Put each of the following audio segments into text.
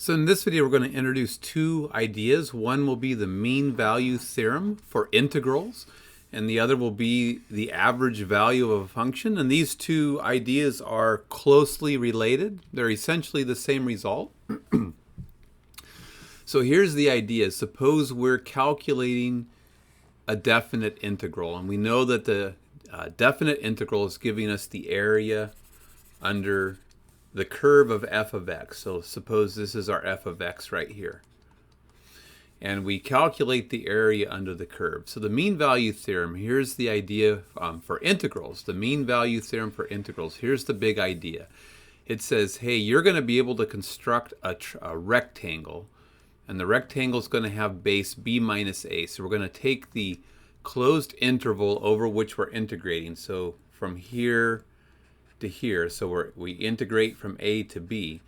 So in this video, we're going to introduce two ideas. One will be the mean value theorem for integrals, and the other will be the average value of a function. And these two ideas are closely related. They're essentially the same result. So here's the idea. Suppose we're calculating a definite integral, and we know that the definite integral is giving us the area under the curve of f of x. So suppose this is our f of x right here. And we calculate the area under the curve. So the mean value theorem, here's the idea for integrals. The mean value theorem for integrals, here's the big idea. It says, hey, you're going to be able to construct a rectangle, and the rectangle is going to have base b minus a. So we're going to take the closed interval over which we're integrating. So from here to here, so we integrate from a to b.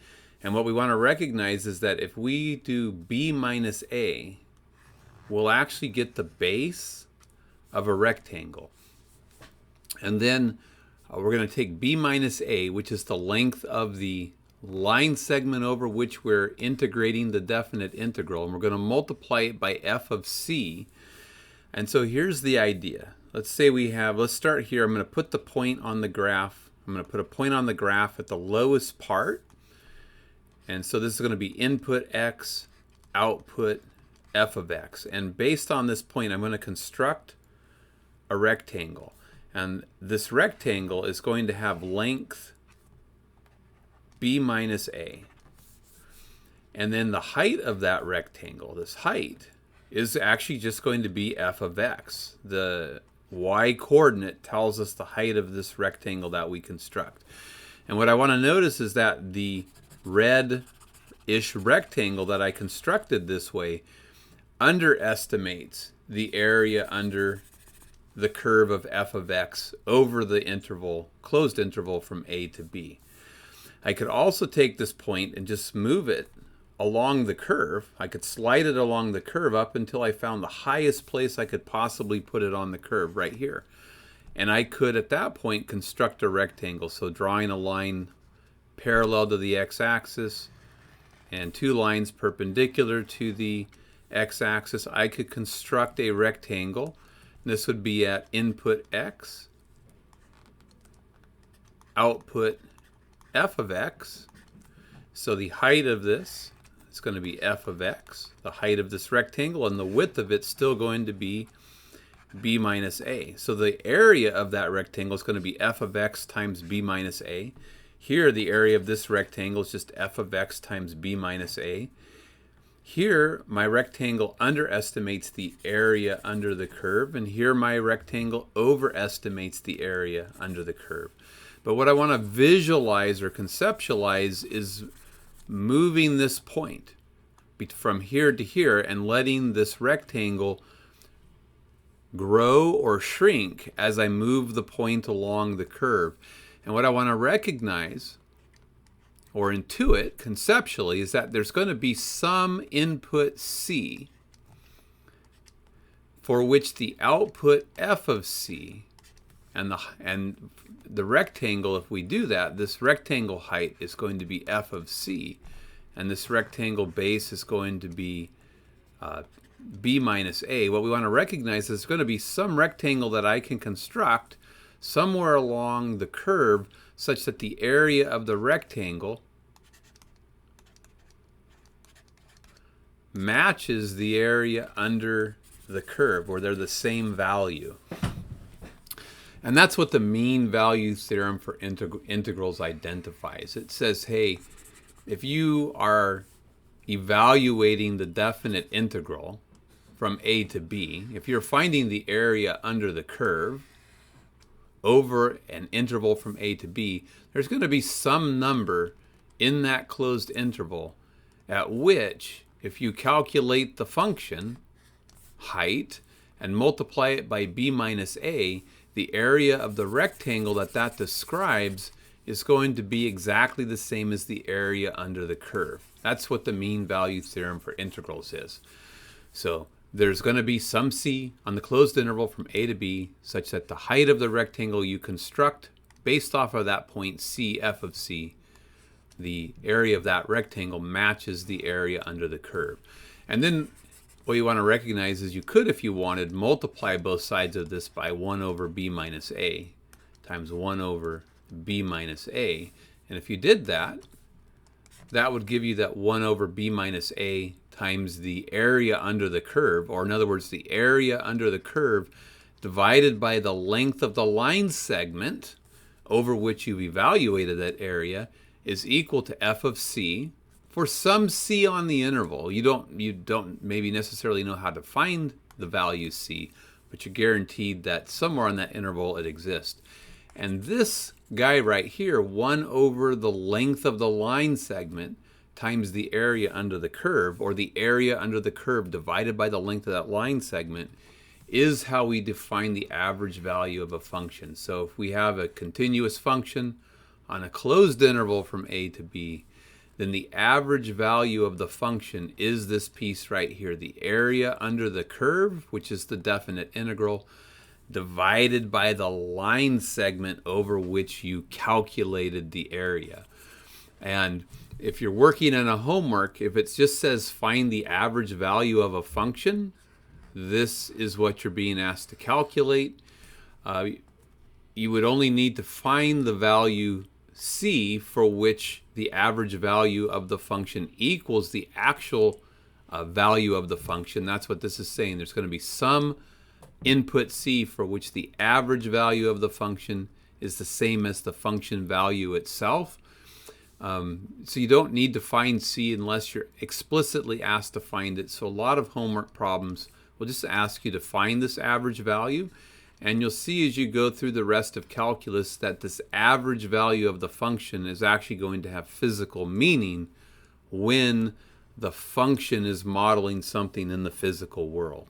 And what we want to recognize is that if we do b minus a, we'll actually get the base of a rectangle. And then we're going to take b minus a, which is the length of the line segment over which we're integrating the definite integral, and we're going to multiply it by f of c. And so here's the idea. Let's say let's start here. I'm going to put the point on the graph. I'm going to put a point on the graph at the lowest part. And so this is going to be input x, output f of x. And based on this point, I'm going to construct a rectangle. And this rectangle is going to have length b minus a. And then the height of that rectangle, this height, is actually just going to be f of x. The y-coordinate tells us the height of this rectangle that we construct. And what I want to notice is that the red-ish rectangle that I constructed this way underestimates the area under the curve of f of x over the interval, closed interval from a to b. I could also take this point and just move it along the curve. I could slide it along the curve up until I found the highest place I could possibly put it on the curve right here. And I could at that point construct a rectangle. So drawing a line parallel to the x-axis and two lines perpendicular to the x-axis, I could construct a rectangle. This would be at input x, output f of x. So the height of this is going to be f of x, the height of this rectangle, and the width of it's still going to be b minus a. So the area of that rectangle is going to be f of x times b minus a. Here, the area of this rectangle is just f of x times b minus a. Here, my rectangle underestimates the area under the curve, and here my rectangle overestimates the area under the curve. But what I want to visualize or conceptualize is moving this point from here to here and letting this rectangle grow or shrink as I move the point along the curve. And what I want to recognize or intuit conceptually is that there's going to be some input c for which the output f of c and the rectangle, if we do that, this rectangle height is going to be f of c, and this rectangle base is going to be b minus a. What we want to recognize is there's going to be some rectangle that I can construct somewhere along the curve such that the area of the rectangle matches the area under the curve, where they're the same value. And that's what the mean value theorem for integrals identifies. It says, hey, if you are evaluating the definite integral from a to b, if you're finding the area under the curve over an interval from a to b, there's going to be some number in that closed interval at which, if you calculate the function height and multiply it by b minus a, the area of the rectangle that describes is going to be exactly the same as the area under the curve. That's what the mean value theorem for integrals is. So there's going to be some c on the closed interval from a to b such that the height of the rectangle you construct based off of that point c, f of c, the area of that rectangle matches the area under the curve. And then what you want to recognize is you could, if you wanted, multiply both sides of this by 1 over b minus a times 1 over b minus a. And if you did that, that would give you that 1 over b minus a times the area under the curve, or in other words, the area under the curve divided by the length of the line segment over which you've evaluated that area is equal to f of c for some c on the interval. You don't maybe necessarily know how to find the value c, but you're guaranteed that somewhere on that interval it exists. And this guy right here, 1 over the length of the line segment times the area under the curve, or the area under the curve divided by the length of that line segment, is how we define the average value of a function. So if we have a continuous function on a closed interval from a to b, then the average value of the function is this piece right here, the area under the curve, which is the definite integral, divided by the line segment over which you calculated the area. And if you're working on a homework, if it just says find the average value of a function, this is what you're being asked to calculate. You would only need to find the value c for which the average value of the function equals the actual value of the function. That's what this is saying. There's going to be some input c for which the average value of the function is the same as the function value itself. So you don't need to find c unless you're explicitly asked to find it. So a lot of homework problems will just ask you to find this average value, and you'll see as you go through the rest of calculus that this average value of the function is actually going to have physical meaning when the function is modeling something in the physical world.